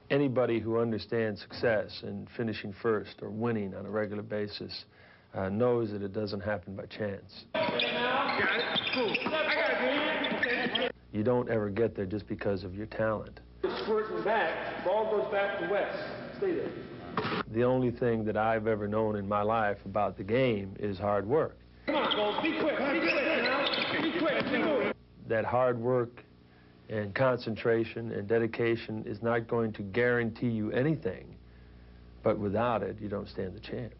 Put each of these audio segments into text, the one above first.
Anybody who understands success and finishing first or winning on a regular basis knows that it doesn't happen by chance. You don't ever get there just because of your talent. Squirting back, ball goes back to West. Stay there. The only thing that I've ever known in my life about the game is hard work. Come on, Bowles, be quick now. Be quick, be moving. That hard work and concentration and dedication is not going to guarantee you anything, but without it, you don't stand a chance.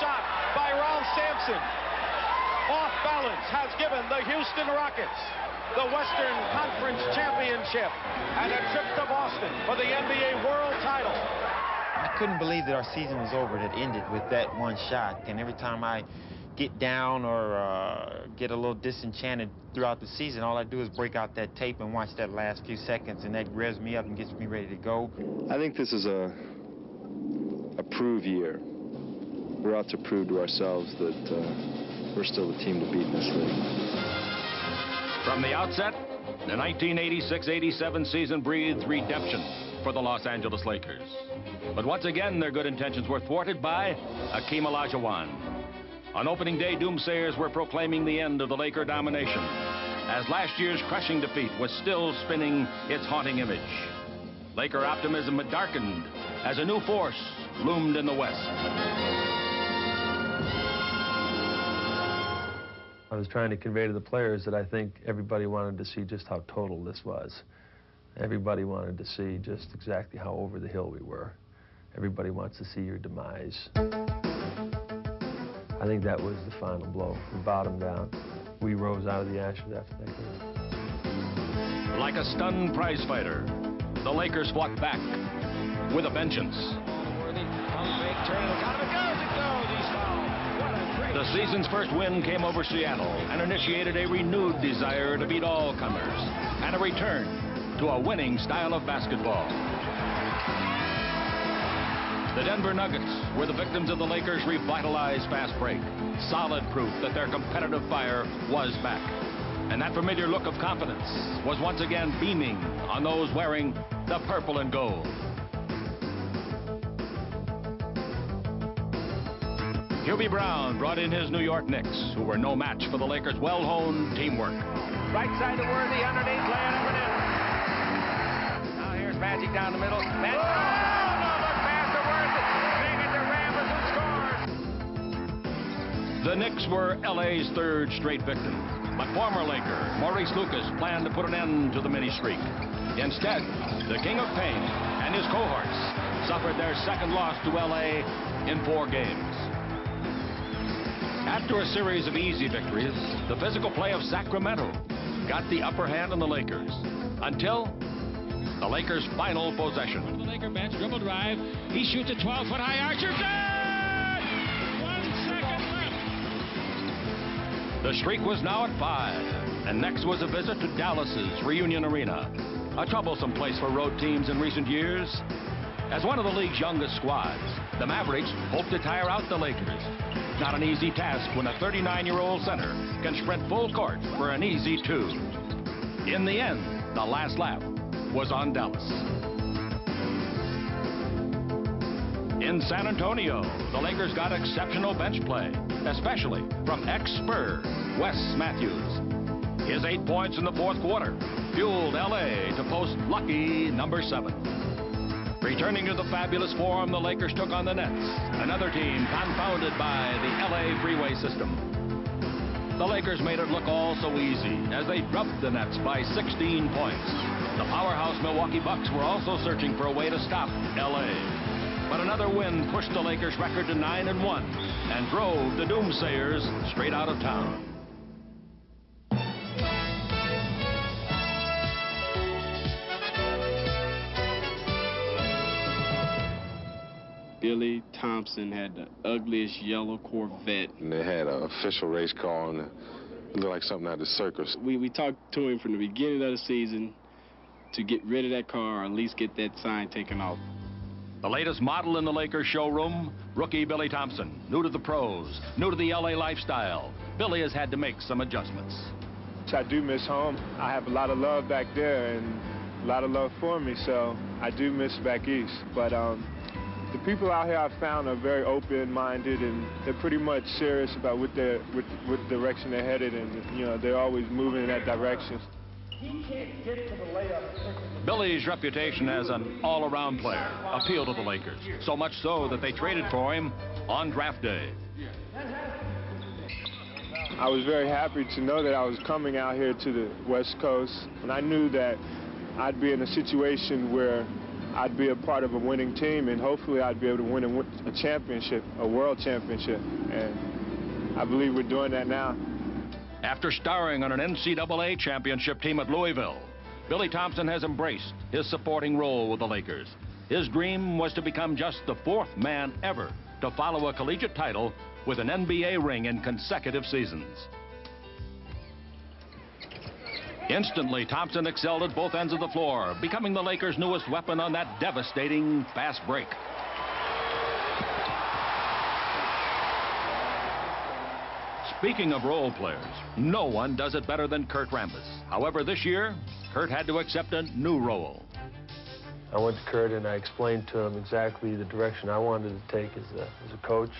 Shot by Ralph Sampson. Off balance has given the Houston Rockets the Western Conference Championship and a trip to Boston for the NBA World Title. I couldn't believe that our season was over. It had ended with that one shot. And every time I get down or get a little disenchanted throughout the season, all I do is break out that tape and watch that last few seconds, and that revs me up and gets me ready to go. I think this is a prove year. We're out to prove to ourselves that we're still the team to beat in this league. From the outset, the 1986-87 season breathed redemption for the Los Angeles Lakers. But once again, their good intentions were thwarted by Hakeem Olajuwon. On opening day, doomsayers were proclaiming the end of the Laker domination, as last year's crushing defeat was still spinning its haunting image. Laker optimism had darkened as a new force loomed in the West. I was trying to convey to the players that I think everybody wanted to see just how total this was. Everybody wanted to see just exactly how over the hill we were. Everybody wants to see your demise. I think that was the final blow. We bottomed out. We rose out of the ashes after that game. Like a stunned prize fighter, the Lakers fought back with a vengeance. The season's first win came over Seattle and initiated a renewed desire to beat all comers and a return to a winning style of basketball. The Denver Nuggets were the victims of the Lakers' revitalized fast break, solid proof that their competitive fire was back. And that familiar look of confidence was once again beaming on those wearing the purple and gold. Hubie Brown brought in his New York Knicks, who were no match for the Lakers' well-honed teamwork. Right side to Worthy, underneath, laying up and in. Now here's Magic down the middle. Magic. Oh, no, look past the Worthy. Bring it to Rambis, who scores. The Knicks were LA's third straight victim, but former Laker Maurice Lucas planned to put an end to the mini streak. Instead, the King of Pain and his cohorts suffered their second loss to LA in 4 games. After a series of easy victories, the physical play of Sacramento got the upper hand on the Lakers until the Lakers' final possession. The Laker bench, dribble drive. He shoots a 12-foot high archer. Good! 1 second left. The streak was now at 5, and next was a visit to Dallas's Reunion Arena, a troublesome place for road teams in recent years. As one of the league's youngest squads, the Mavericks hope to tire out the Lakers. Not an easy task when a 39-year-old center can sprint full court for an easy 2. In the end, the last laugh was on Dallas. In San Antonio, the Lakers got exceptional bench play, especially from ex-Spur Wes Matthews. His 8 points in the 4th quarter fueled LA to post lucky number 7. Returning to the fabulous form the Lakers took on the Nets, another team confounded by the LA freeway system. The Lakers made it look all so easy as they drubbed the Nets by 16 points. The powerhouse Milwaukee Bucks were also searching for a way to stop LA. But another win pushed the Lakers' record to 9-1 and drove the doomsayers straight out of town. Billy Thompson had the ugliest yellow Corvette. And they had an official race car on it. It looked like something out of the circus. We talked to him from the beginning of the season to get rid of that car or at least get that sign taken off. The latest model in the Lakers showroom, rookie Billy Thompson. New to the pros, new to the LA lifestyle. Billy has had to make some adjustments. I do miss home. I have a lot of love back there and a lot of love for me, so I do miss back east. But the people out here I've found are very open-minded, and they're pretty much serious about what direction they're headed, and you know, they're always moving in that direction. He can't get to the layup. Billy's reputation as an all-around player appealed to the Lakers, so much so that they traded for him on draft day. I was very happy to know that I was coming out here to the West Coast, and I knew that I'd be in a situation where I'd be a part of a winning team, and hopefully I'd be able to win a championship, a world championship, and I believe we're doing that now. After starring on an NCAA championship team at Louisville, Billy Thompson has embraced his supporting role with the Lakers. His dream was to become just the fourth man ever to follow a collegiate title with an NBA ring in consecutive seasons. Instantly, Thompson excelled at both ends of the floor, becoming the Lakers' newest weapon on that devastating fast break. Speaking of role players, no one does it better than Kurt Rambis. However, this year, Kurt had to accept a new role. I went to Kurt and I explained to him exactly the direction I wanted to take as a coach.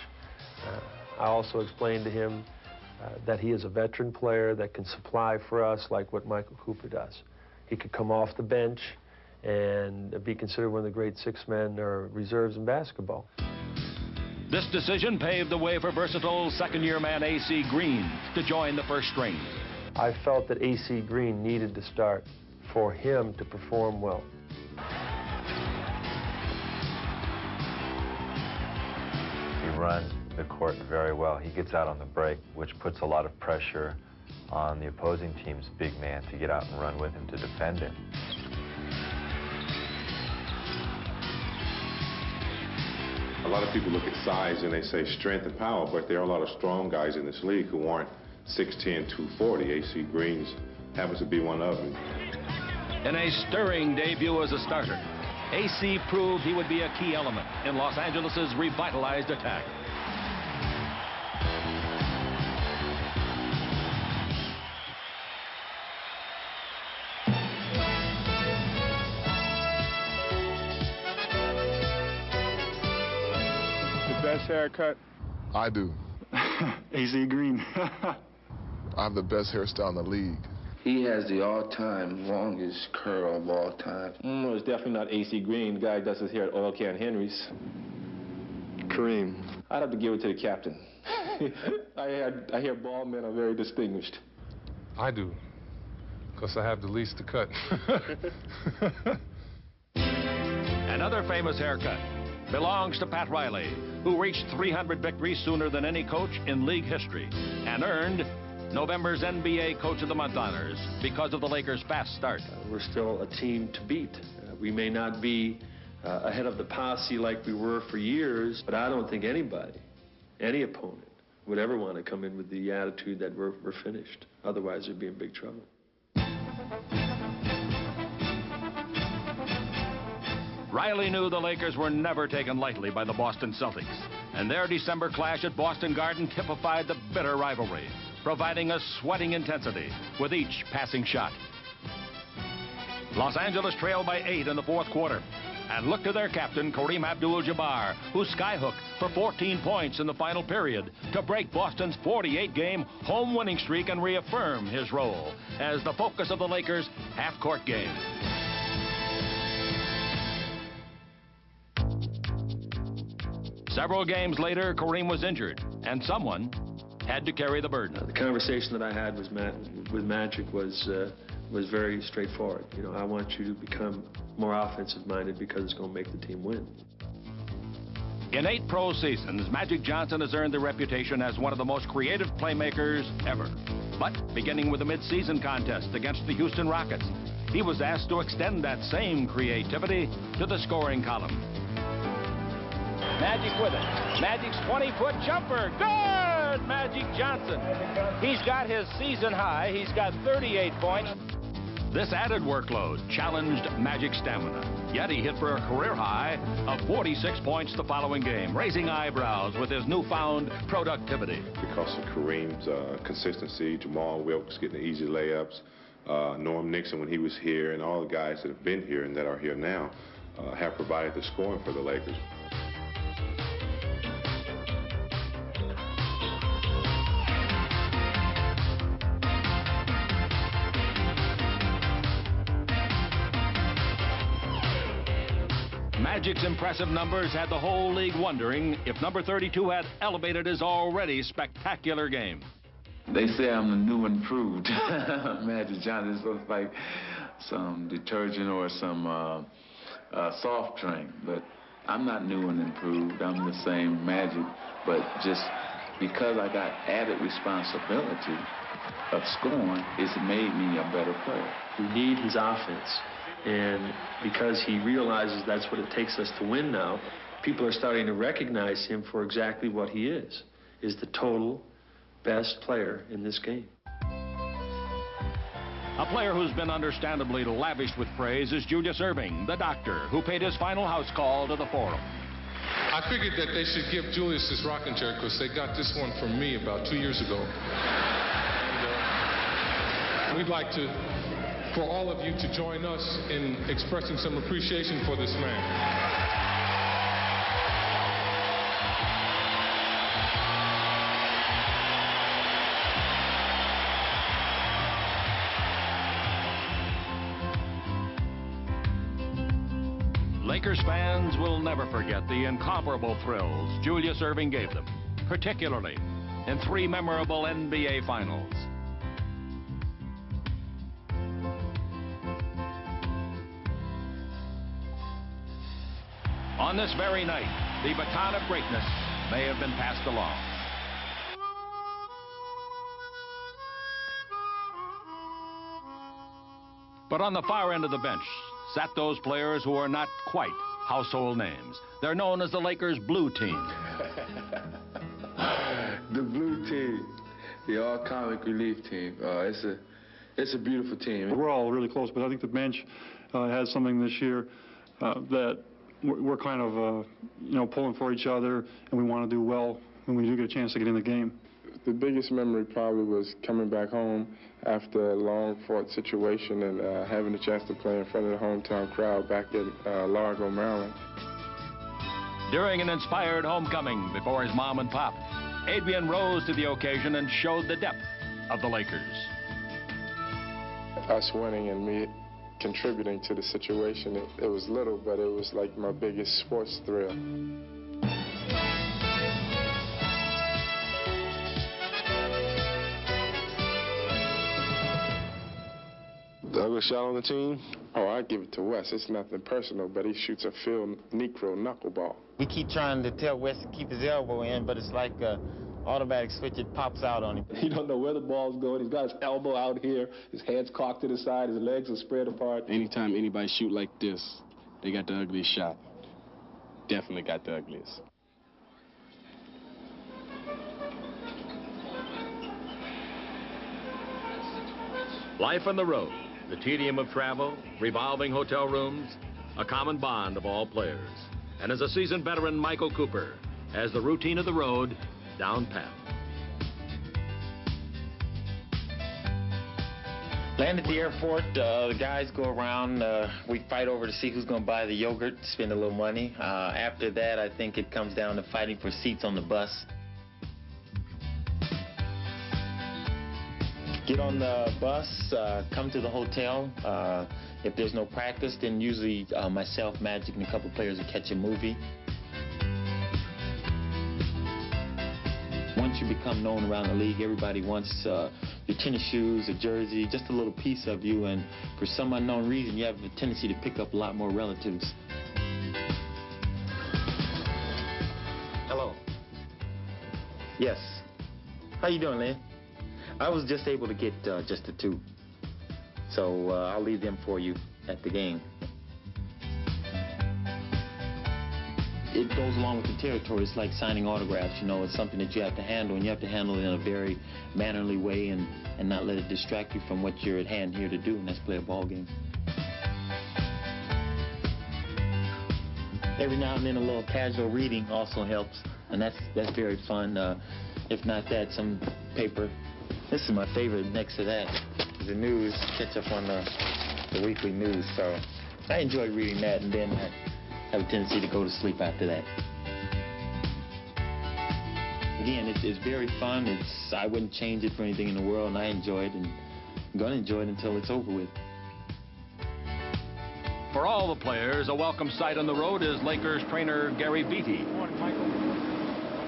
I also explained to him that he is a veteran player that can supply for us like what Michael Cooper does. He could come off the bench and be considered one of the great six men or reserves in basketball. This decision paved the way for versatile second-year man A.C. Green to join the first string. I felt that A.C. Green needed to start for him to perform well. He runs the court very well. He gets out on the break, which puts a lot of pressure on the opposing team's big man to get out and run with him to defend him. A lot of people look at size and they say strength and power, but there are a lot of strong guys in this league who aren't 6'10", 240. A.C. Green's happens to be one of them. In a stirring debut as a starter, A.C. proved he would be a key element in Los Angeles' revitalized attack. Best haircut? I do. A.C. Green. I have the best hairstyle in the league. He has the all-time longest curl of all time. No, it's definitely not A.C. Green. The guy does his hair at Oil Can Henry's. Kareem. I'd have to give it to the captain. I hear bald men are very distinguished. I do, because I have the least to cut. Another famous haircut belongs to Pat Riley, who reached 300 victories sooner than any coach in league history and earned November's NBA Coach of the Month honors because of the Lakers' fast start. We're still a team to beat. We may not be ahead of the posse like we were for years, but I don't think anybody, any opponent, would ever want to come in with the attitude that we're finished. Otherwise, they'd be in big trouble. Riley knew the Lakers were never taken lightly by the Boston Celtics, and their December clash at Boston Garden typified the bitter rivalry, providing a sweating intensity with each passing shot. Los Angeles trailed by 8 in the fourth quarter and looked to their captain, Kareem Abdul-Jabbar, who skyhooked for 14 points in the final period to break Boston's 48-game home winning streak and reaffirm his role as the focus of the Lakers' half-court game. Several games later, Kareem was injured, and someone had to carry the burden. The conversation that I had with Magic was very straightforward. You know, I want you to become more offensive-minded because it's going to make the team win. In 8 pro seasons, Magic Johnson has earned the reputation as one of the most creative playmakers ever. But beginning with the mid-season contest against the Houston Rockets, he was asked to extend that same creativity to the scoring column. Magic with it. Magic's 20-foot jumper. Good! Magic Johnson. He's got his season high. He's got 38 points. This added workload challenged Magic's stamina. Yet he hit for a career high of 46 points the following game, raising eyebrows with his newfound productivity. Because of Kareem's consistency, Jamal Wilkes getting the easy layups, Norm Nixon when he was here, and all the guys that have been here and that are here now have provided the scoring for the Lakers. Magic's impressive numbers had the whole league wondering if number 32 had elevated his already spectacular game. They say I'm the new improved Magic Johnson. It looks like some detergent or some soft drink, but I'm not new and improved. I'm the same Magic, but just because I got added responsibility of scoring, it's made me a better player. We need his offense. And because he realizes that's what it takes us to win now, people are starting to recognize him for exactly what he is the total best player in this game. A player who's been understandably lavished with praise is Julius Erving, the doctor, who paid his final house call to the Forum. I figured that they should give Julius this rocking chair because they got this one from me about 2 years ago. And, we'd like for all of you to join us in expressing some appreciation for this man. Lakers fans will never forget the incomparable thrills Julius Erving gave them, particularly in 3 memorable NBA Finals. On this very night, the baton of greatness may have been passed along. But on the far end of the bench sat those players who are not quite household names. They're known as the Lakers' Blue Team. The Blue Team, the all-comic relief team. It's a beautiful team. We're all really close, but I think the bench has something this year that we're kind of, pulling for each other, and we want to do well when we do get a chance to get in the game. The biggest memory probably was coming back home after a long-fought situation and having the chance to play in front of the hometown crowd back in Largo, Maryland. During an inspired homecoming before his mom and pop, Adrian rose to the occasion and showed the depth of the Lakers. Us winning and me contributing to the situation, it was little, but it was like my biggest sports thrill. The ugliest shot on the team? Oh, I give it to Wes. It's nothing personal, but he shoots a Phil Necro knuckleball. We keep trying to tell Wes to keep his elbow in, but it's like a automatic switch. It pops out on him. He don't know where the ball's going. He's got his elbow out here. His head's cocked to the side. His legs are spread apart. Anytime anybody shoot like this, they got the ugliest shot. Definitely got the ugliest. Life on the road, the tedium of travel, revolving hotel rooms, a common bond of all players. And as a seasoned veteran, Michael Cooper has the routine of the road down pat. Land at the airport, the guys go around, we fight over to see who's going to buy the yogurt, spend a little money. After that, I think it comes down to fighting for seats on the bus. Get on the bus, come to the hotel. If there's no practice, then usually myself, Magic, and a couple players will catch a movie. Once you become known around the league, everybody wants your tennis shoes, a jersey, just a little piece of you, and for some unknown reason, you have a tendency to pick up a lot more relatives. Hello. Yes. How you doing, Lynn? I was just able to get just the 2. So I'll leave them for you at the game. it goes along with the territory. It's like signing autographs, you know. It's something that you have to handle, and you have to handle it in a very mannerly way and not let it distract you from what you're at hand here to do, and that's play a ball game. Every now and then a little casual reading also helps, and that's very fun. If not that, some paper. This is my favorite next to that. The news, catch up on the weekly news. So I enjoy reading that, and then I have a tendency to go to sleep after that. Again, it's very fun. I wouldn't change it for anything in the world, and I enjoy it, and I'm going to enjoy it until it's over with. For all the players, a welcome sight on the road is Lakers trainer Gary Beatty.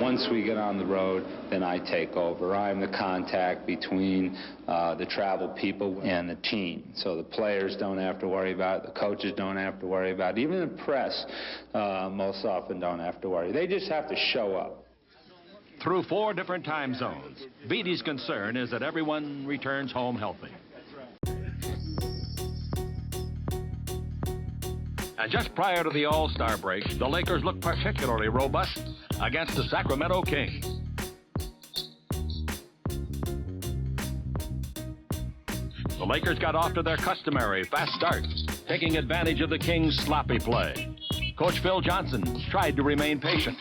Once we get on the road, then I take over. I'm the contact between the travel people and the team. So the players don't have to worry about it. The coaches don't have to worry about it. Even the press most often don't have to worry. They just have to show up. Through 4 different time zones, Beatty's concern is that everyone returns home healthy. And just prior to the All-Star break, the Lakers looked particularly robust against the Sacramento Kings. The Lakers got off to their customary fast start, taking advantage of the Kings' sloppy play. Coach Phil Johnson tried to remain patient.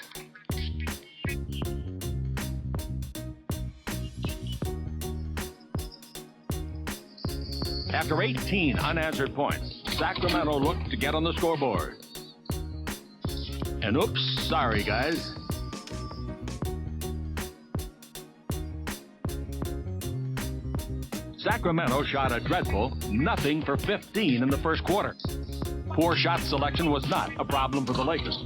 After 18 unanswered points, Sacramento looked to get on the scoreboard. And oops, sorry guys. Sacramento shot a dreadful 0 for 15 in the first quarter. Poor shot selection was not a problem for the Lakers.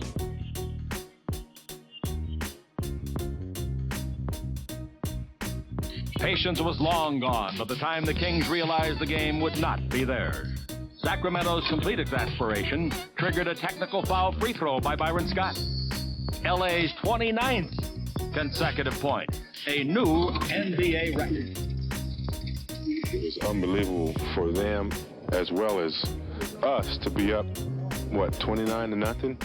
Patience was long gone by the time the Kings realized the game would not be theirs. Sacramento's complete exasperation triggered a technical foul free throw by Byron Scott. LA's 29th consecutive point, a new NBA record. It was unbelievable for them as well as us to be up, what, 29-0?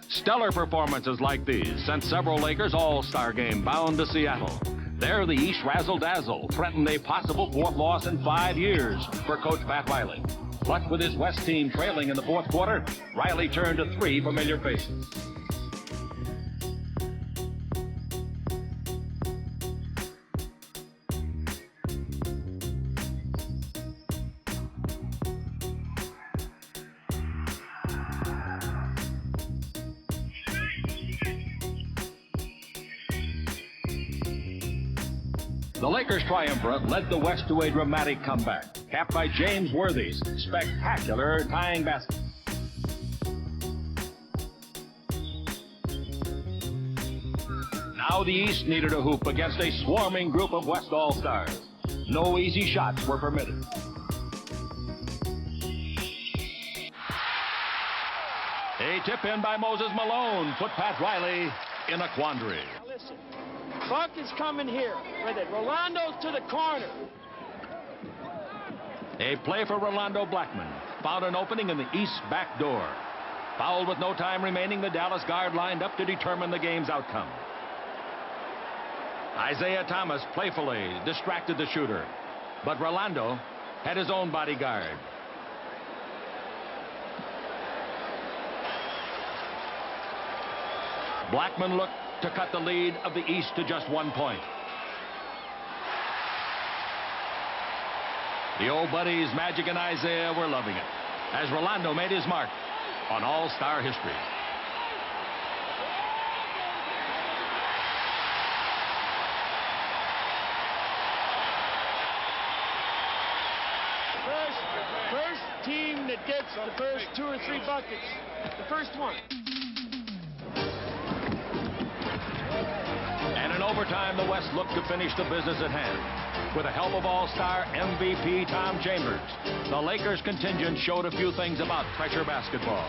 Stellar performances like these sent several Lakers All-Star game bound to Seattle. There, the East razzle-dazzle threatened a possible 4th loss in 5 years for Coach Pat Riley. But with his West team trailing in the 4th quarter, Riley turned to 3 familiar faces. The Lakers triumvirate led the West to a dramatic comeback, capped by James Worthy's spectacular tying basket. Now the East needed a hoop against a swarming group of West All-Stars. No easy shots were permitted. A tip in by Moses Malone put Pat Riley in a quandary. Now listen. Buck is coming here with it. Rolando's to the corner. A play for Rolando Blackman. Found an opening in the East back door. Fouled with no time remaining, the Dallas guard lined up to determine the game's outcome. Isaiah Thomas playfully distracted the shooter, but Rolando had his own bodyguard. Blackman looked to cut the lead of the East to just 1 point. The old buddies, Magic and Isaiah, were loving it as Rolando made his mark on All-Star history. First team that gets the first 2 or 3 buckets, the first one. And in overtime, the West looked to finish the business at hand. With the help of All-Star MVP Tom Chambers, the Lakers contingent showed a few things about pressure basketball.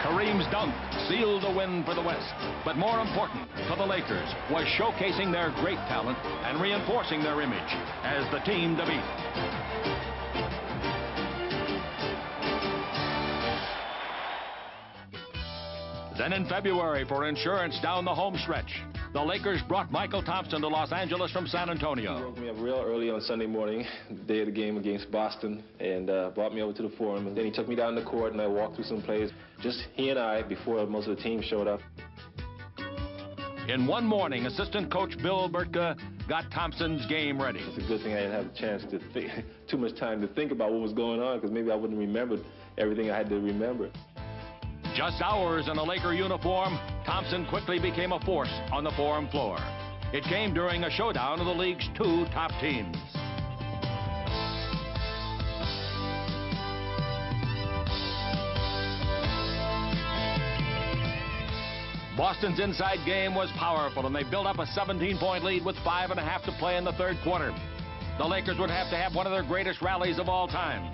Kareem's dunk sealed the win for the West. But more important for the Lakers was showcasing their great talent and reinforcing their image as the team to beat. Then in February, for insurance down the home stretch, the Lakers brought Mychal Thompson to Los Angeles from San Antonio. He woke me up real early on Sunday morning, the day of the game against Boston, and brought me over to the Forum. And then he took me down the court, and I walked through some plays. Just he and I, before most of the team showed up. In one morning, assistant coach Bill Burtka got Thompson's game ready. It's a good thing I didn't have a chance to think, too much time to think about what was going on, because maybe I wouldn't have remembered everything I had to remember. Just hours in a Laker uniform, Thompson quickly became a force on the Forum floor. It came during a showdown of the league's two top teams. Boston's inside game was powerful, and they built up a 17-point lead with 5.5 to play in the third quarter. The Lakers would have to have one of their greatest rallies of all time.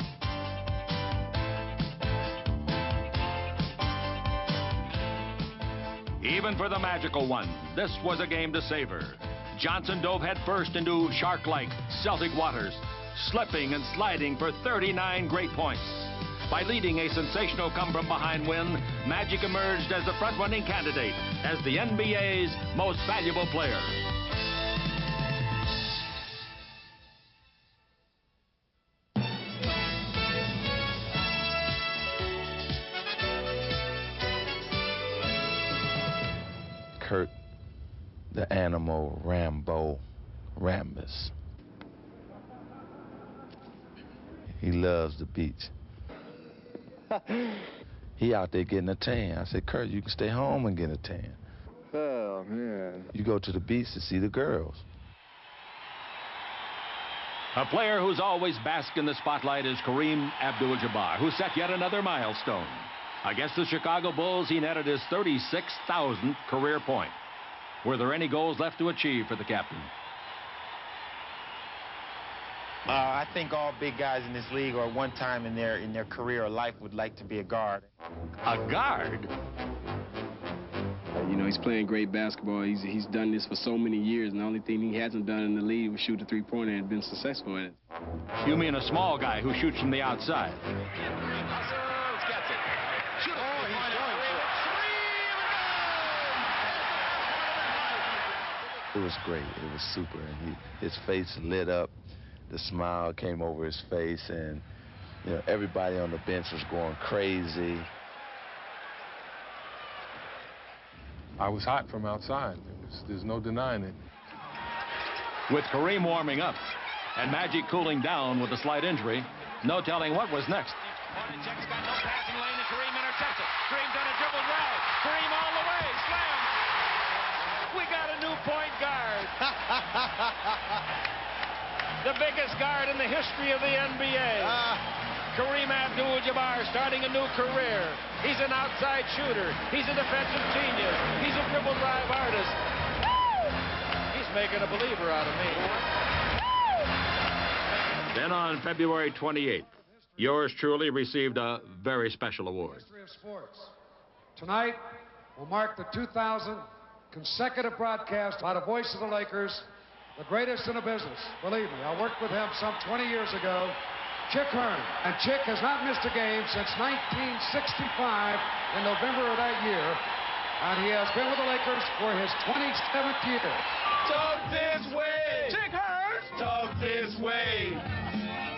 Even for the magical one, this was a game to savor. Johnson dove headfirst into shark-like Celtic waters, slipping and sliding for 39 great points. By leading a sensational come-from-behind win, Magic emerged as the front-running candidate as the NBA's most valuable player. Kurt, the animal Rambo Rambus. He loves the beach. He out there getting a tan. I said, Kurt, you can stay home and get a tan. Oh, man. You go to the beach to see the girls. A player who's always basked in the spotlight is Kareem Abdul-Jabbar, who set yet another milestone. Against the Chicago Bulls, he netted his 36,000th career point. Were there any goals left to achieve for the captain? I think all big guys in this league, or at one time in their career or life, would like to be a guard. A guard? You know, he's playing great basketball. He's done this for so many years, and the only thing he hasn't done in the league was shoot a three-pointer and been successful at it. You mean a small guy who shoots from the outside? It was great. It was super. And his face lit up. The smile came over his face, and you know, everybody on the bench was going crazy. I was hot from outside. There's no denying it. With Kareem warming up and Magic cooling down with a slight injury, no telling what was next. Hornacek's got no passing lane, and Kareem intercepts it. Kareem's on a dribble drive. Kareem all the way. Slam. We got a new point guard. The biggest guard in the history of the NBA. Kareem Abdul-Jabbar starting a new career. He's an outside shooter. He's a defensive genius. He's a dribble drive artist. He's making a believer out of me. Then on February 28th, yours truly received a very special award. History of sports. Tonight will mark the 2000 consecutive broadcast by the voice of the Lakers, the greatest in the business. Believe me, I worked with him some 20 years ago, Chick Hearn. And Chick has not missed a game since 1965 in November of that year. And he has been with the Lakers for his 27th year. Talk this way. Chick Hearn. Talk this way.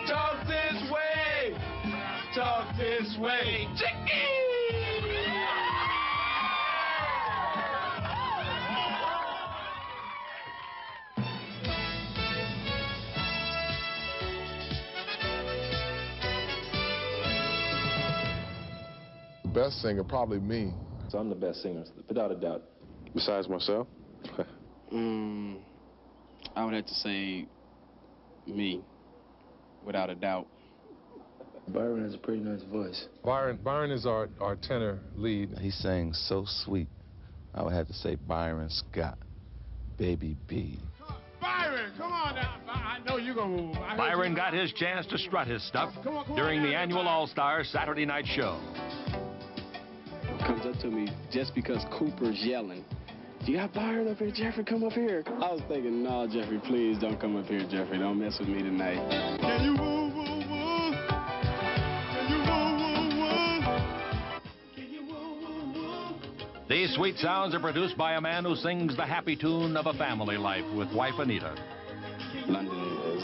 Talk this way. Talk this way. Chicky! Best singer, probably me. So I'm the best singer, without a doubt. Besides myself? I would have to say me, without a doubt. Byron has a pretty nice voice. Byron is our tenor lead. He sings so sweet. I would have to say Byron Scott, Baby B. Byron, come on now. I know you're going to move. Byron got his chance to strut his stuff during the annual All-Star Saturday night show. Comes up to me just because Cooper's yelling. You got Byron up here, Jeffrey, come up here. I was thinking, no, Jeffrey, please don't come up here, Jeffrey. Don't mess with me tonight. Can you woo, woo, woo? Can you woo, woo, woo? Can you woo, woo, woo? These sweet sounds are produced by a man who sings the happy tune of a family life with wife Anita. London is,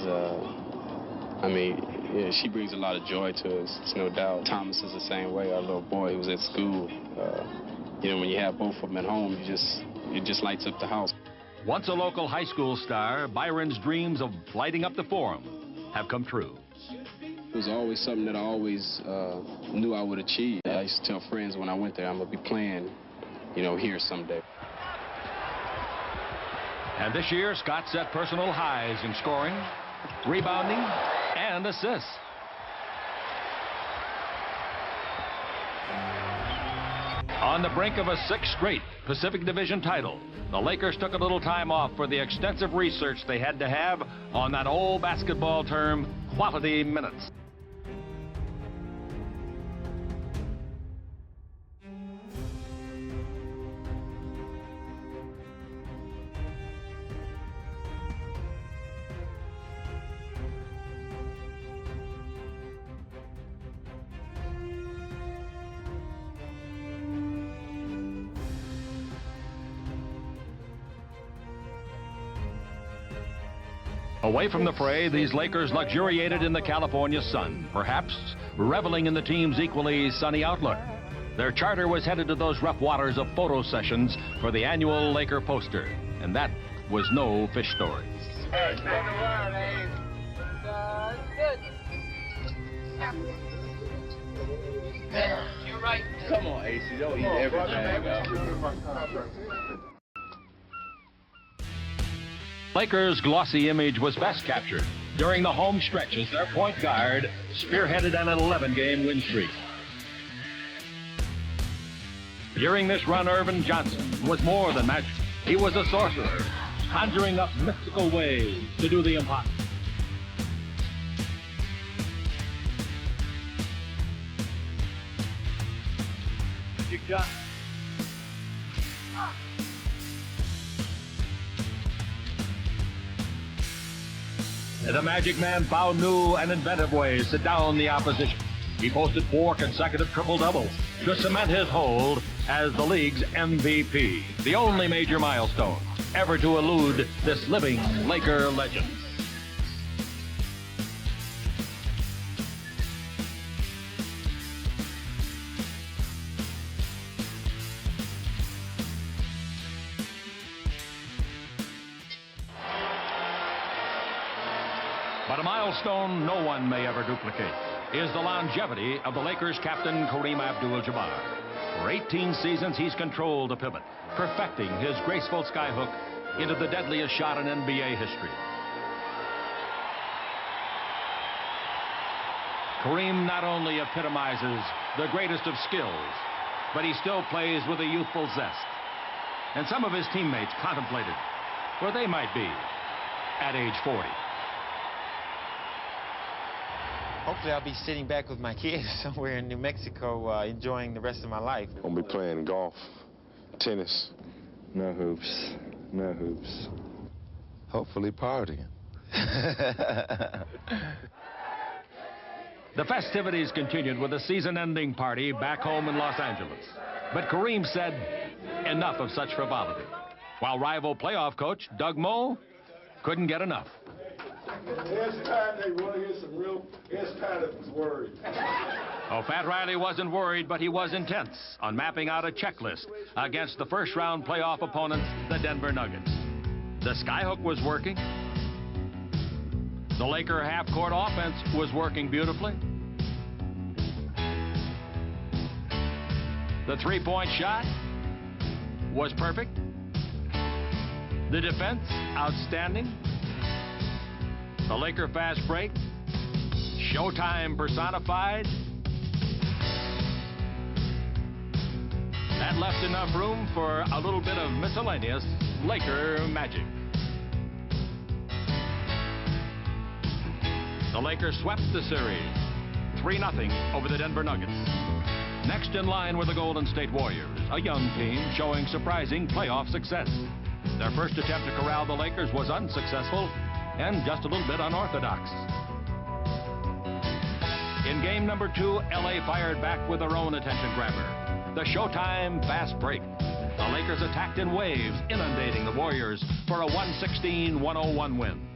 I mean, yeah, she brings a lot of joy to us, it's no doubt. Thomas is the same way, our little boy who's at school. You know, when you have both of them at home, it just lights up the house. Once a local high school star, Byron's dreams of lighting up the Forum have come true. It was always something that I always knew I would achieve. I used to tell friends when I went there, I'm going to be playing, you know, here someday. And this year, Scott set personal highs in scoring, rebounding, and assists. On the brink of a sixth straight Pacific Division title, the Lakers took a little time off for the extensive research they had to have on that old basketball term, quality minutes. Away from the fray, these Lakers luxuriated in the California sun, perhaps reveling in the team's equally sunny outlook. Their charter was headed to those rough waters of photo sessions for the annual Laker poster, and that was no fish story. Hey, you're right. Come on, AC, don't eat everything up. Lakers' glossy image was best captured during the home stretch as their point guard spearheaded an 11-game win streak. During this run, Irvin Johnson was more than magic. He was a sorcerer, conjuring up mystical ways to do the impossible. Magic Johnson. The Magic Man found new and inventive ways to down the opposition. He posted 4 consecutive triple-doubles to cement his hold as the league's MVP, the only major milestone ever to elude this living Laker legend. But a milestone no one may ever duplicate is the longevity of the Lakers captain Kareem Abdul-Jabbar. For 18 seasons, he's controlled the pivot, perfecting his graceful skyhook into the deadliest shot in NBA history. Kareem not only epitomizes the greatest of skills, but he still plays with a youthful zest. And some of his teammates contemplated where they might be at age 40. Hopefully I'll be sitting back with my kids somewhere in New Mexico enjoying the rest of my life. I'll be playing golf, tennis. No hoops. No hoops. Hopefully partying. The festivities continued with a season-ending party back home in Los Angeles. But Kareem said, enough of such frivolity, while rival playoff coach Doug Moe couldn't get enough. It's time they want to get some real, it's time it was worried. Oh, Pat Riley wasn't worried, but he was intense on mapping out a checklist against the first-round playoff opponents, the Denver Nuggets. The skyhook was working. The Laker half-court offense was working beautifully. The three-point shot was perfect. The defense, outstanding. The Laker fast break, Showtime personified. That left enough room for a little bit of miscellaneous Laker magic. The Lakers swept the series, 3-0 over the Denver Nuggets. Next in line were the Golden State Warriors, a young team showing surprising playoff success. Their first attempt to corral the Lakers was unsuccessful and just a little bit unorthodox. In game number 2, LA fired back with their own attention grabber, the Showtime fast break. Lakers attacked in waves, inundating the Warriors for a 116-101 win.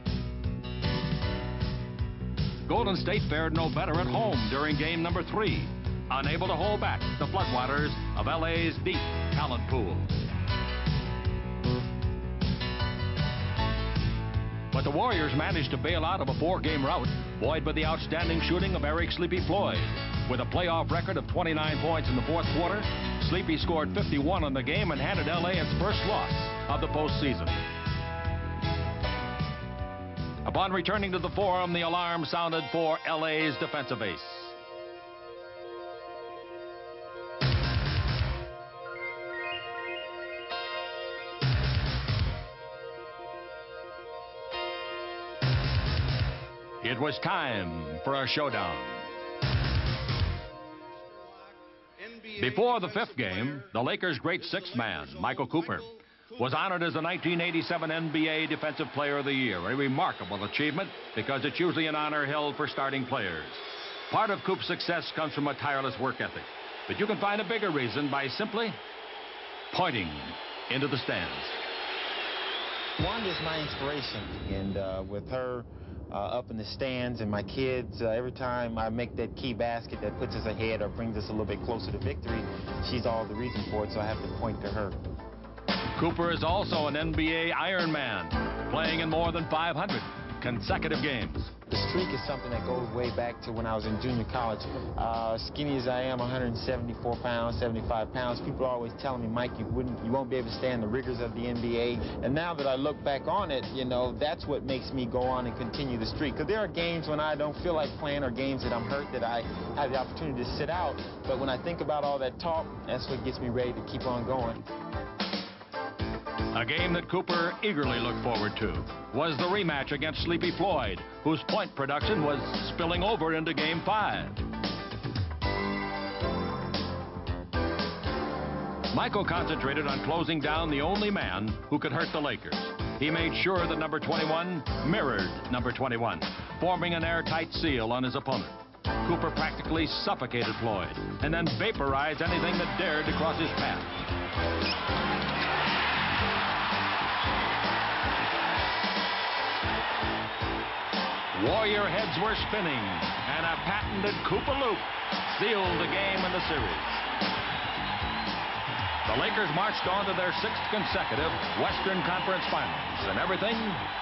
Golden State fared no better at home during game number 3, unable to hold back the floodwaters of LA's deep talent pool. But the Warriors managed to bail out of a 4-game rout, buoyed by the outstanding shooting of Eric "Sleepy" Floyd. With a playoff record of 29 points in the fourth quarter, Sleepy scored 51 on the game and handed LA its first loss of the postseason. Upon returning to the Forum, the alarm sounded for LA's defensive ace. It was time for a showdown. Before the 5th game, the Lakers' great 6th man, Michael Cooper, was honored as the 1987 NBA Defensive Player of the Year, a remarkable achievement because it's usually an honor held for starting players. Part of Coop's success comes from a tireless work ethic, but you can find a bigger reason by simply pointing into the stands. Wanda's my inspiration, and with her up in the stands and my kids, every time I make that key basket that puts us ahead or brings us a little bit closer to victory, she's all the reason for it, so I have to point to her. Cooper is also an NBA Iron Man, playing in more than 500 consecutive games. The streak is something that goes way back to when I was in junior college. Skinny as I am, 174 pounds, 75 pounds, people are always telling me, Mike, you won't be able to stand the rigors of the NBA. And now that I look back on it, you know, that's what makes me go on and continue the streak. Because there are games when I don't feel like playing or games that I'm hurt that I have the opportunity to sit out. But when I think about all that talk, that's what gets me ready to keep on going. A game that Cooper eagerly looked forward to was the rematch against Sleepy Floyd, whose point production was spilling over into Game 5. Michael concentrated on closing down the only man who could hurt the Lakers. He made sure that number 21 mirrored number 21, forming an airtight seal on his opponent. Cooper practically suffocated Floyd and then vaporized anything that dared to cross his path. Warrior heads were spinning, and a patented Cooper loop sealed the game in the series. The Lakers marched on to their 6th consecutive Western Conference Finals, and everything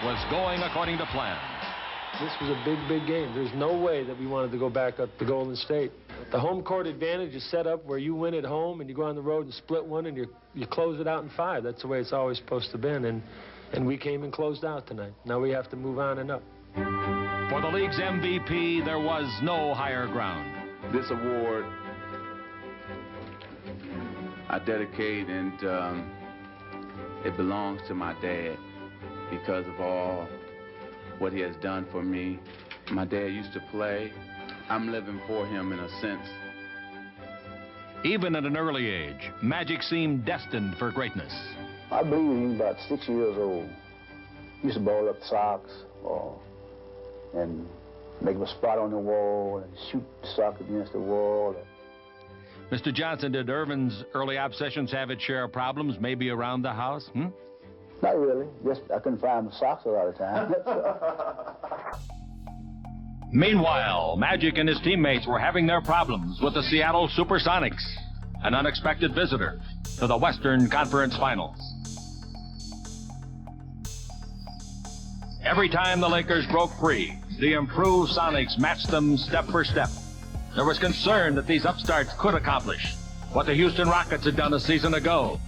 was going according to plan. This was a big, big game. There's no way that we wanted to go back up to Golden State. The home court advantage is set up where you win at home and you go on the road and split one and you close it out in 5. That's the way it's always supposed to have been, and we came and closed out tonight. Now we have to move on and up. For the league's MVP, there was no higher ground. This award I dedicate, and it belongs to my dad because of all what he has done for me. My dad used to play. I'm living for him in a sense. Even at an early age, Magic seemed destined for greatness. I believe he was about 6 years old. He used to ball up socks and make a spot on the wall and shoot the sock against the wall. Mr. Johnson, did Irvin's early obsessions have its share of problems, maybe around the house? Not really. Just I couldn't find the socks a lot of times. Meanwhile, Magic and his teammates were having their problems with the Seattle Supersonics, an unexpected visitor to the Western Conference Finals. Every time the Lakers broke free, the improved Sonics matched them step for step. There was concern that these upstarts could accomplish what the Houston Rockets had done a season ago.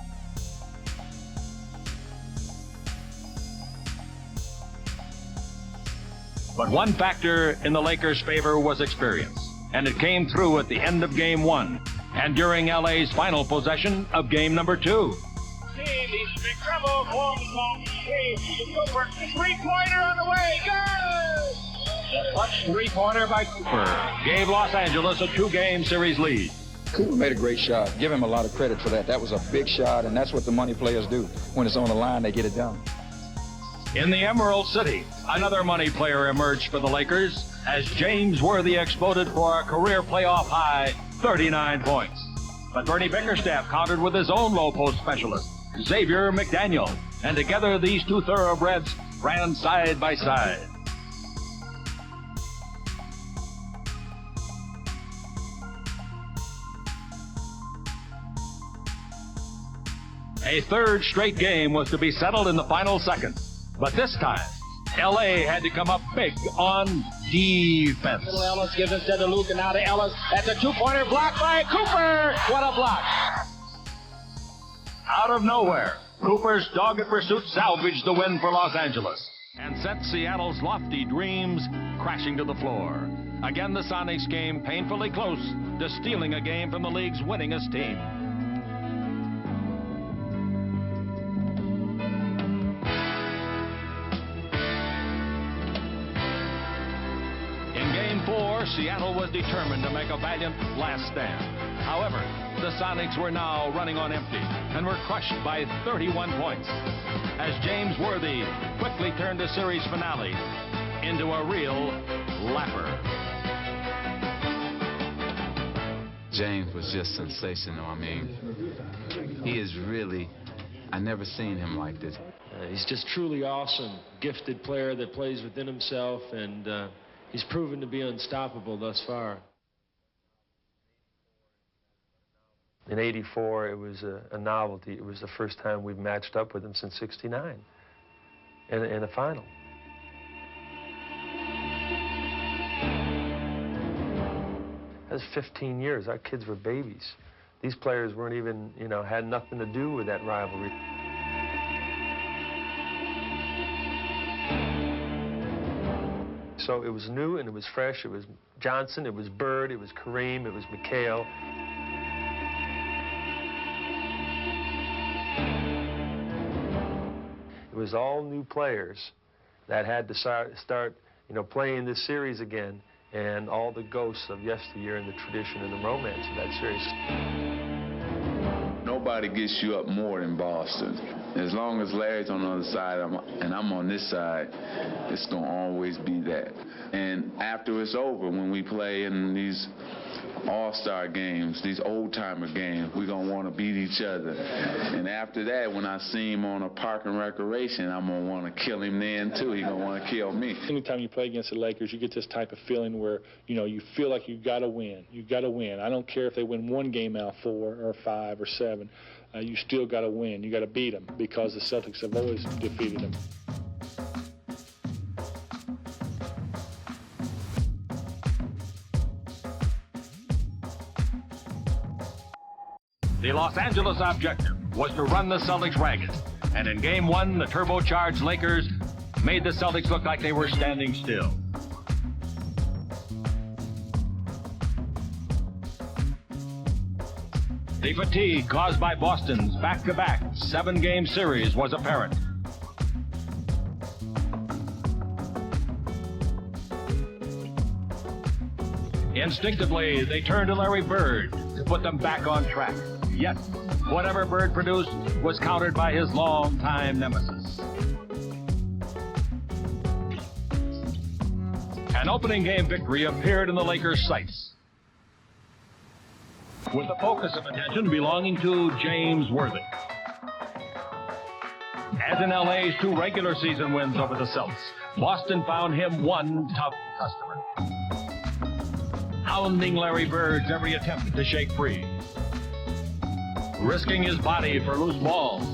But one factor in the Lakers' favor was experience, and it came through at the end of Game 1 and during LA's final possession of Game number 2. He's big trouble. Cooper, three-pointer on the way. Good! Clutch three-pointer by Cooper gave Los Angeles a 2-game series lead. Cooper made a great shot. Give him a lot of credit for that. That was a big shot, and that's what the money players do. When it's on the line, they get it done. In the Emerald City, another money player emerged for the Lakers as James Worthy exploded for a career playoff high 39 points. But Bernie Bickerstaff countered with his own low post specialist, Xavier McDaniel. And together these two thoroughbreds ran side by side. A third straight game was to be settled in the final seconds. But this time, L.A. had to come up big on defense. Little Ellis gives instead to Luke, and now to Ellis. That's a two-pointer blocked by Cooper. What a block. Out of nowhere, Cooper's dogged pursuit salvaged the win for Los Angeles and sent Seattle's lofty dreams crashing to the floor. Again, the Sonics came painfully close to stealing a game from the league's winningest team. In Game 4, Seattle was determined to make a valiant last stand. However, the Sonics were now running on empty and were crushed by 31 points as James Worthy quickly turned the series finale into a real lapper. James was just sensational. I mean, he is really, I never seen him like this. He's just truly awesome, gifted player that plays within himself, and he's proven to be unstoppable thus far. In '84, it was a novelty. It was the first time we've matched up with him since '69 in a final. That was 15 years. Our kids were babies. These players weren't even, had nothing to do with that rivalry. So it was new and it was fresh. It was Johnson, it was Bird, it was Kareem, it was Mychal. It was all new players that had to start playing this series again, and all the ghosts of yesteryear and the tradition and the romance of that series. Nobody gets you up more than Boston. As long as Larry's on the other side and I'm on this side, it's going to always be that. And after it's over, when we play in these all-star games, these old-timer games, we're going to want to beat each other. And after that, when I see him on a park and recreation, I'm going to want to kill him then, too. He's going to want to kill me. Anytime you play against the Lakers, you get this type of feeling where, you feel like you got to win. You got to win. I don't care if they win one game out 4 or 5 or 7. You still got to win. You got to beat them because the Celtics have always defeated them. The Los Angeles objective was to run the Celtics ragged. And in Game 1, the turbocharged Lakers made the Celtics look like they were standing still. The fatigue caused by Boston's back-to-back 7-game series was apparent. Instinctively, they turned to Larry Bird to put them back on track. Yet, whatever Bird produced was countered by his longtime nemesis. An opening game victory appeared in the Lakers' sights, with the focus of attention belonging to James Worthy. As in LA's 2 regular season wins over the Celtics, Boston found him one tough customer, hounding Larry Bird's every attempt to shake free, risking his body for loose balls,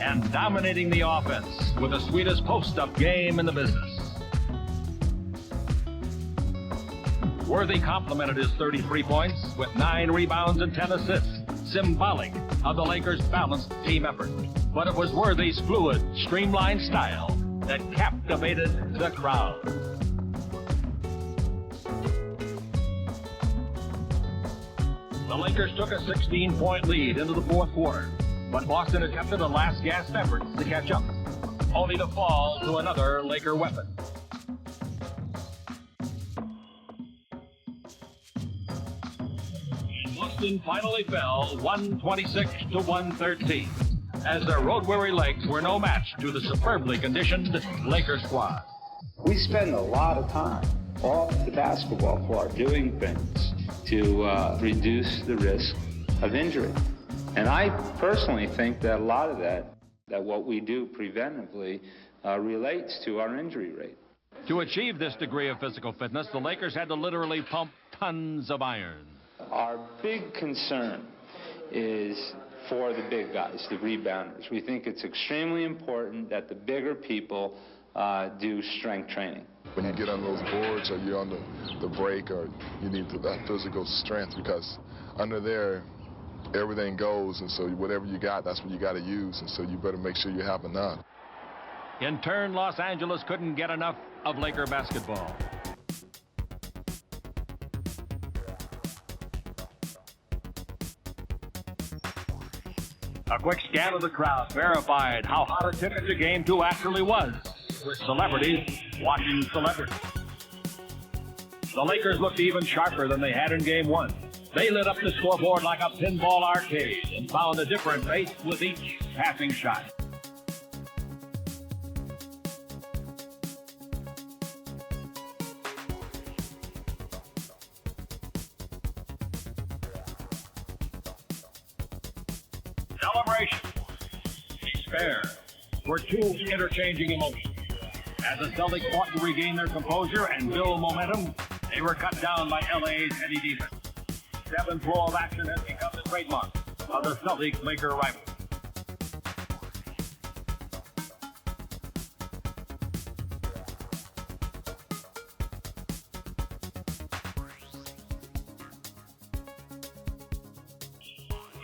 and dominating the offense with the sweetest post-up game in the business. Worthy complimented his 33 points with 9 rebounds and 10 assists, symbolic of the Lakers' balanced team effort. But it was Worthy's fluid, streamlined style that captivated the crowd. The Lakers took a 16-point lead into the 4th quarter, but Boston attempted a last-gasp effort to catch up, only to fall to another Laker weapon. Boston finally fell 126 to 113, as their road-weary legs were no match to the superbly conditioned Laker squad. We spend a lot of time off the basketball court doing things to reduce the risk of injury. And I personally think that a lot of that what we do preventively relates to our injury rate. To achieve this degree of physical fitness, the Lakers had to literally pump tons of iron. Our big concern is for the big guys, the rebounders. We think it's extremely important that the bigger people do strength training. When you get on those boards or you're on the break, or you need that physical strength, because under there, everything goes, and so whatever you got, that's what you got to use, and so you better make sure you have enough. In turn, Los Angeles couldn't get enough of Laker basketball. A quick scan of the crowd verified how hot a ticket to Game 2 actually was, with celebrities watching celebrities. The Lakers looked even sharper than they had in Game 1. They lit up the scoreboard like a pinball arcade and found a different face with each passing shot. Celebration, despair were two interchanging emotions. As the Celtics fought to regain their composure and build momentum, they were cut down by LA's heavy defense. 7th flow of action has become the trademark of the Celtics-Laker rivalry.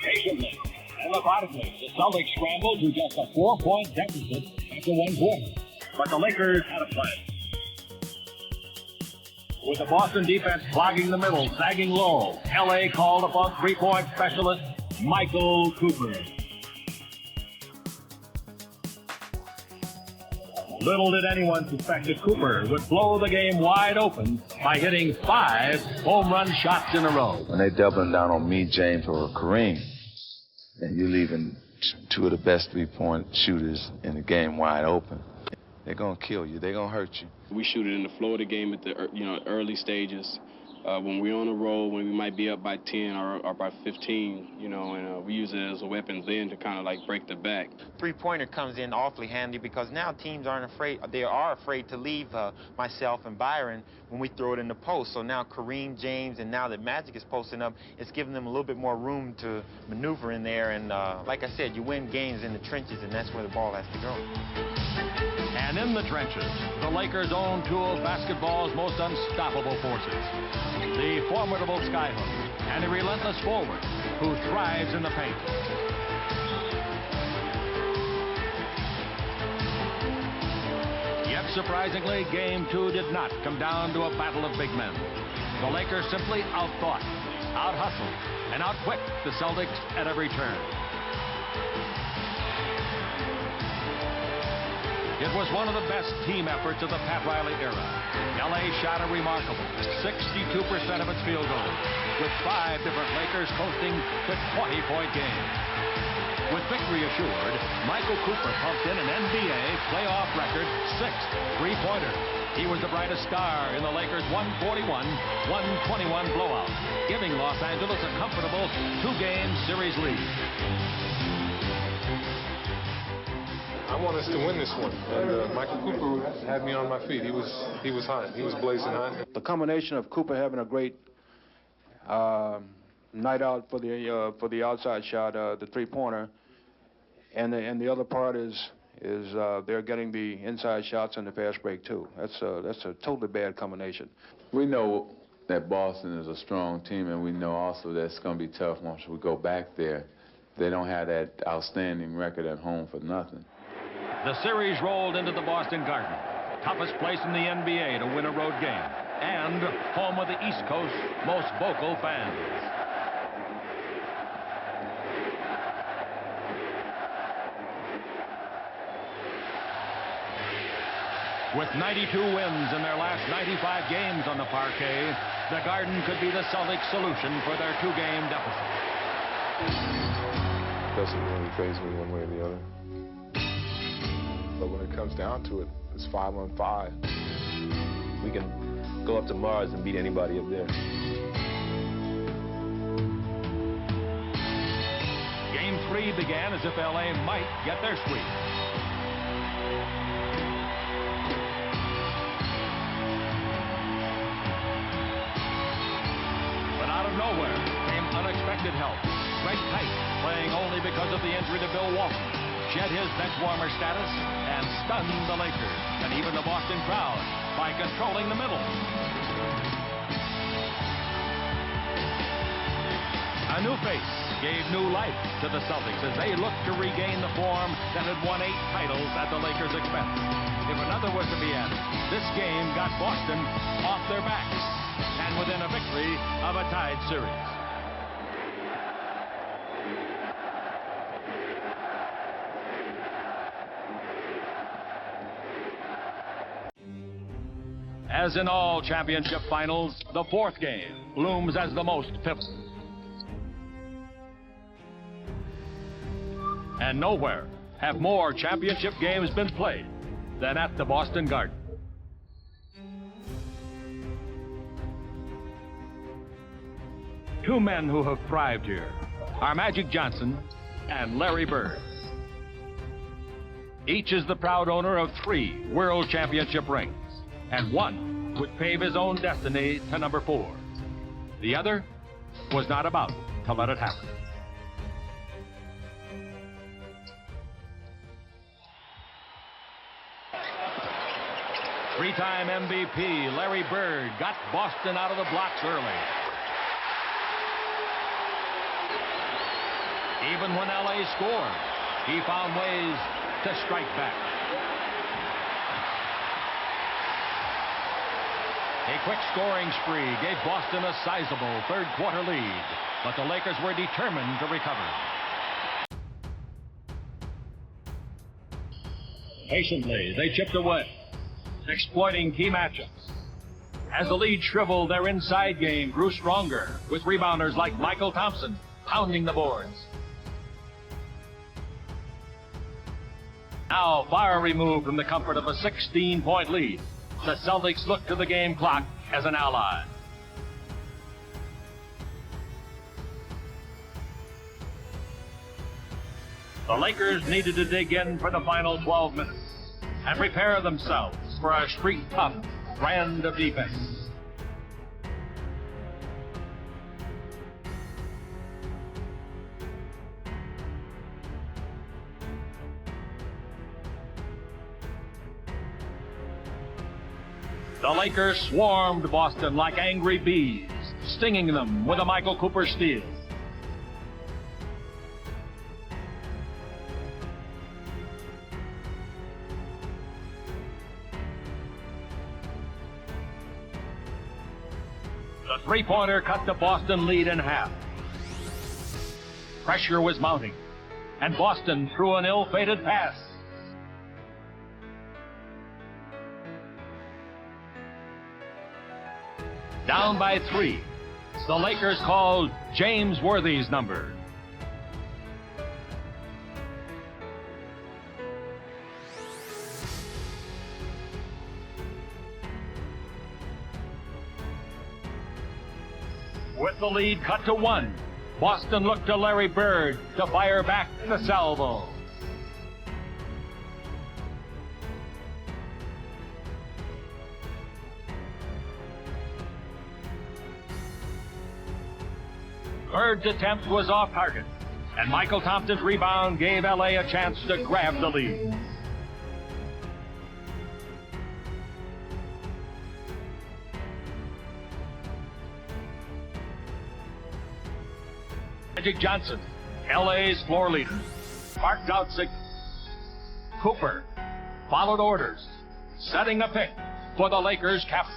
Patiently and methodically, the Celtics scrambled to just a 4-point deficit after one quarter. But the Lakers had a plan. With the Boston defense clogging the middle, sagging low, L.A. called upon three-point specialist Mychal Cooper. Little did anyone suspect that Cooper would blow the game wide open by hitting 5 home run shots in a row. When they doubling down on me, James, or Kareem, and you're leaving two of the best three-point shooters in the game wide open, they're going to kill you. They're going to hurt you. We shoot it in the flow of the game at the early stages. When we're on a roll, when we might be up by 10 or by 15, and we use it as a weapon then to kind of like break the back. Three-pointer comes in awfully handy because now teams aren't afraid. They are afraid to leave myself and Byron when we throw it in the post. So now Kareem, James, and now that Magic is posting up, it's giving them a little bit more room to maneuver in there. And like I said, you win games in the trenches, and that's where the ball has to go. And in the trenches, the Lakers own two of basketball's most unstoppable forces. The formidable skyhook and a relentless forward who thrives in the paint. Yet surprisingly, Game 2 did not come down to a battle of big men. The Lakers simply outthought, out-hustled, and outquicked the Celtics at every turn. It was one of the best team efforts of the Pat Riley era. L.A. shot a remarkable 62% of its field goals, with 5 different Lakers coasting to 20-point games. With victory assured, Mychal Cooper pumped in an NBA playoff record 6th three-pointer. He was the brightest star in the Lakers' 141-121 blowout, giving Los Angeles a comfortable 2-game series lead. I want us to win this one, and Mychal Cooper had me on my feet. He was hot. He was blazing hot. The combination of Cooper having a great night out for the outside shot, the three-pointer, and the other part is they're getting the inside shots and the fast break too. That's a totally bad combination. We know that Boston is a strong team, and we know also that it's going to be tough once we go back there. They don't have that outstanding record at home for nothing. The series rolled into the Boston Garden, toughest place in the NBA to win a road game, and home of the East Coast's most vocal fans. With 92 wins in their last 95 games on the parquet, the Garden could be the Celtics' solution for their 2-game deficit. Doesn't really faze me one way or the other. But when it comes down to it, it's 5-on-5. We can go up to Mars and beat anybody up there. 3 began as if LA might get their sweep. But out of nowhere came unexpected help. Greg Kite, playing only because of the injury to Bill Walton, shed his bench warmer status and stunned the Lakers and even the Boston crowd by controlling the middle. A new face gave new life to the Celtics as they looked to regain the form that had won 8 titles at the Lakers' expense. If another was to be added, this game got Boston off their backs and within a victory of a tied series. As in all championship finals, the 4th game looms as the most pivotal. And nowhere have more championship games been played than at the Boston Garden. Two men who have thrived here are Magic Johnson and Larry Bird. Each is the proud owner of 3 World Championship rings, and one would pave his own destiny to number 4. The other was not about to let it happen. Three-time MVP Larry Bird got Boston out of the blocks early. Even when LA scored, he found ways to strike back. A quick scoring spree gave Boston a sizable third-quarter lead, but the Lakers were determined to recover. Patiently, they chipped away, exploiting key matchups. As the lead shriveled, their inside game grew stronger, with rebounders like Mychal Thompson pounding the boards. Now far removed from the comfort of a 16-point lead, the Celtics look to the game clock as an ally. The Lakers needed to dig in for the final 12 minutes and prepare themselves for a street-tough brand of defense. The Lakers swarmed Boston like angry bees, stinging them with a Michael Cooper steal. The three-pointer cut the Boston lead in half. Pressure was mounting, and Boston threw an ill-fated pass. Down by 3, the Lakers called James Worthy's number. With the lead cut to 1, Boston looked to Larry Bird to fire back the salvo. Bird's attempt was off target, and Mychal Thompson's rebound gave LA a chance to grab the lead. Magic Johnson, LA's floor leader, marked out signals. Cooper followed orders, setting a pick for the Lakers captain.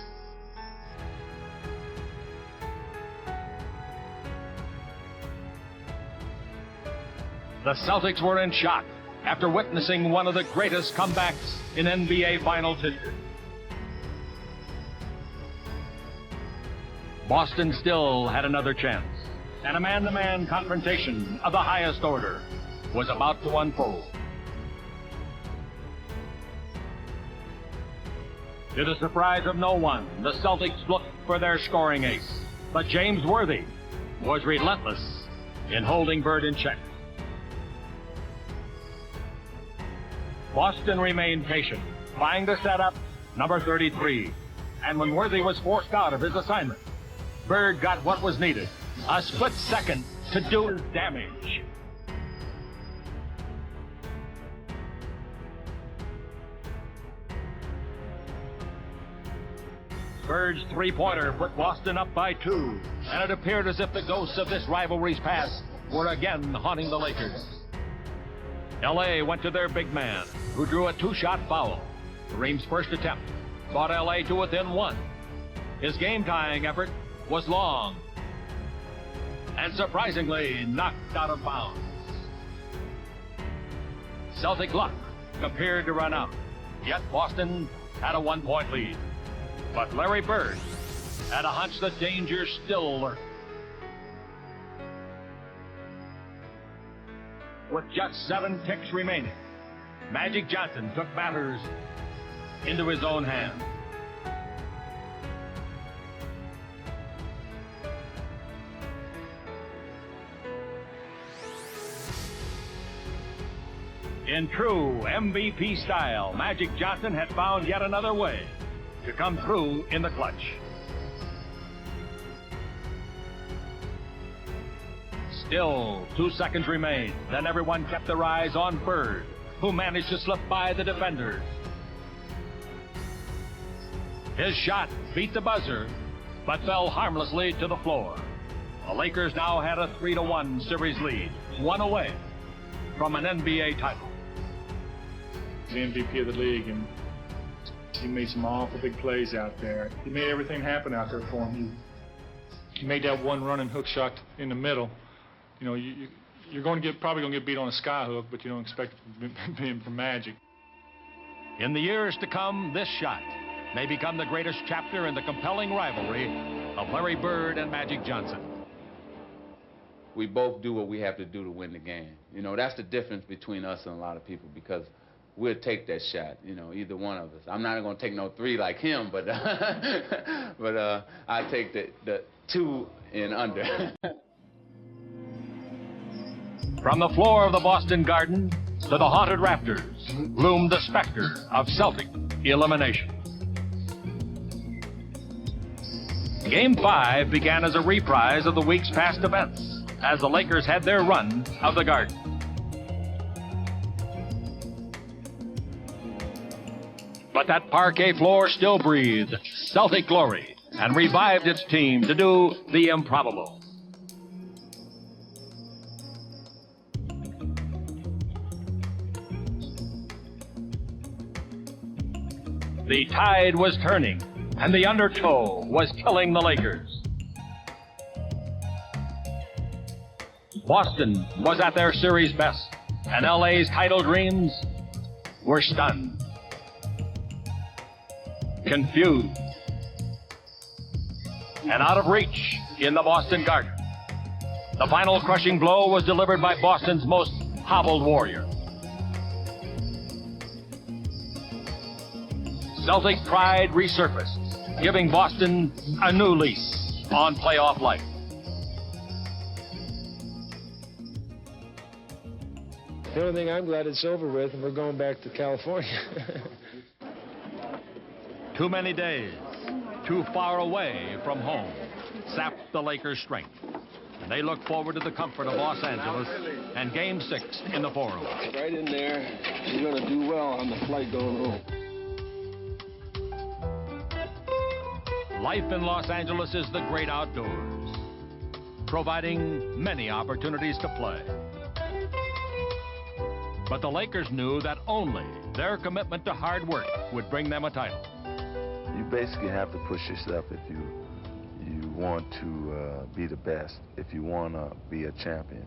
The Celtics were in shock after witnessing one of the greatest comebacks in NBA Finals history. Boston still had another chance, and a man-to-man confrontation of the highest order was about to unfold. To the surprise of no one, the Celtics looked for their scoring ace, but James Worthy was relentless in holding Bird in check. Boston remained patient, trying to set up number 33. And when Worthy was forced out of his assignment, Bird got what was needed, a split second to do his damage. Bird's three-pointer put Boston up by 2, and it appeared as if the ghosts of this rivalry's past were again haunting the Lakers. L.A. went to their big man, who drew a two-shot foul. Kareem's first attempt brought L.A. to within 1. His game-tying effort was long and surprisingly knocked out of bounds. Celtic luck appeared to run out, yet Boston had a 1-point lead. But Larry Bird had a hunch that danger still lurked. With just 7 ticks remaining, Magic Johnson took matters into his own hands. In true MVP style, Magic Johnson had found yet another way to come through in the clutch. Still 2 seconds remained. Then everyone kept their eyes on Bird, who managed to slip by the defenders. His shot beat the buzzer, but fell harmlessly to the floor. The Lakers now had a 3-1 series lead, 1 away from an NBA title. He's the MVP of the league, and he made some awful big plays out there. He made everything happen out there for him. He made that one running hook shot in the middle. You know, you're probably going to get beat on a sky hook, but you don't expect it from Magic. In the years to come, this shot may become the greatest chapter in the compelling rivalry of Larry Bird and Magic Johnson. We both do what we have to do to win the game. You know, that's the difference between us and a lot of people, because we'll take that shot, you know, either one of us. I'm not going to take no 3 like him, but I take the 2 and under. From the floor of the Boston Garden to the haunted rafters loomed the specter of Celtic elimination. Game 5 began as a reprise of the week's past events as the Lakers had their run of the Garden. But that parquet floor still breathed Celtic glory and revived its team to do the improbable. The tide was turning, and the undertow was killing the Lakers. Boston was at their series best, and LA's title dreams were stunned, confused, and out of reach in the Boston Garden. The final crushing blow was delivered by Boston's most hobbled warrior. Celtic pride resurfaced, giving Boston a new lease on playoff life. The only thing I'm glad it's over with, and we're going back to California. Too many days, too far away from home, sapped the Lakers' strength. And they look forward to the comfort of Los Angeles and Game 6 in the Forum. Right in there. You're going to do well on the flight going home. Life in Los Angeles is the great outdoors, providing many opportunities to play. But the Lakers knew that only their commitment to hard work would bring them a title. You basically have to push yourself if you want to be the best, if you want to be a champion.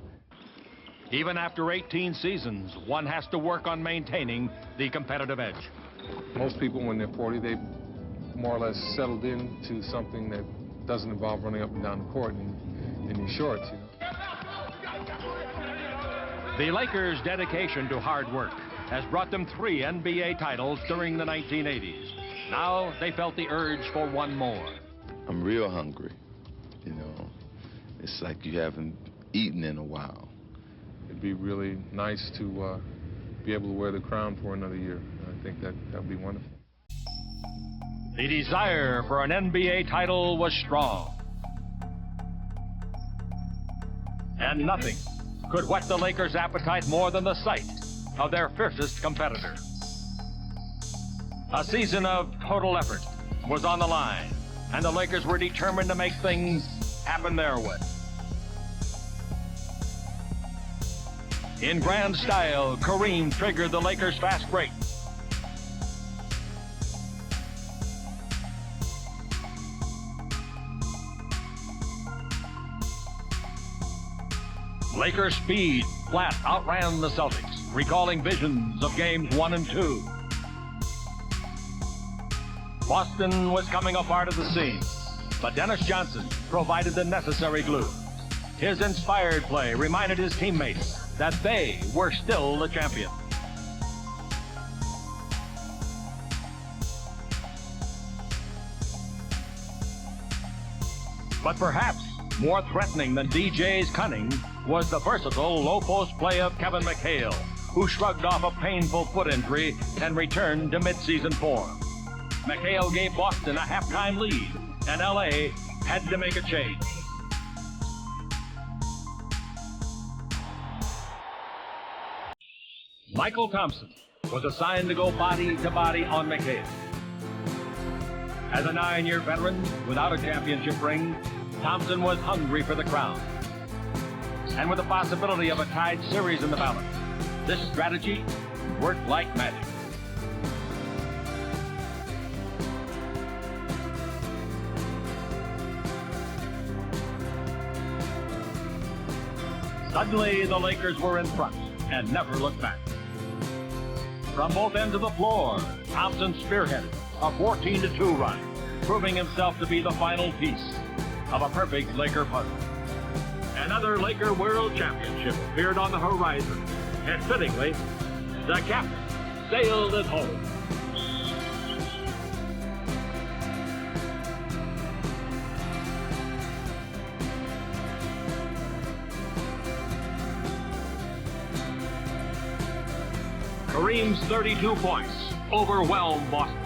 Even after 18 seasons, one has to work on maintaining the competitive edge. Most people, when they're 40, they more or less settled into something that doesn't involve running up and down the court in your shorts. You know? The Lakers' dedication to hard work has brought them 3 NBA titles during the 1980s. Now they felt the urge for one more. I'm real hungry, you know. It's like you haven't eaten in a while. It'd be really nice to be able to wear the crown for another year. I think that would be wonderful. The desire for an NBA title was strong. And nothing could whet the Lakers' appetite more than the sight of their fiercest competitor. A season of total effort was on the line, and the Lakers were determined to make things happen their way. In grand style, Kareem triggered the Lakers' fast break. Lakers' speed flat outran the Celtics, recalling visions of games 1 and 2. Boston was coming apart at the seams, but Dennis Johnson provided the necessary glue. His inspired play reminded his teammates that they were still the champion. But perhaps more threatening than DJ's cunning was the versatile low-post play of Kevin Mychal, who shrugged off a painful foot injury and returned to mid-season form. Mychal gave Boston a halftime lead, and LA had to make a change. Mychal Thompson was assigned to go body to body on Mychal. As a 9-year veteran without a championship ring, Thompson was hungry for the crown. And with the possibility of a tied series in the balance, this strategy worked like magic. Suddenly, the Lakers were in front and never looked back. From both ends of the floor, Thompson spearheaded a 14-2 run, proving himself to be the final piece of a perfect Laker puzzle. Another Laker World Championship appeared on the horizon, and fittingly, the captain sailed it home. Kareem's 32 points overwhelmed Boston,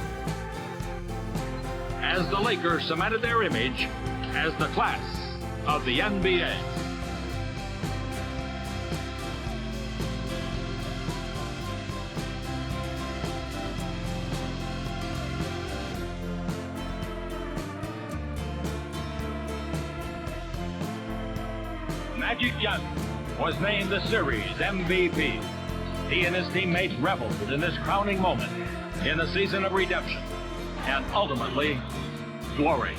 as the Lakers cemented their image as the class of the NBA. Magic Johnson was named the series MVP. He and his teammates reveled in this crowning moment in the season of redemption and ultimately glory.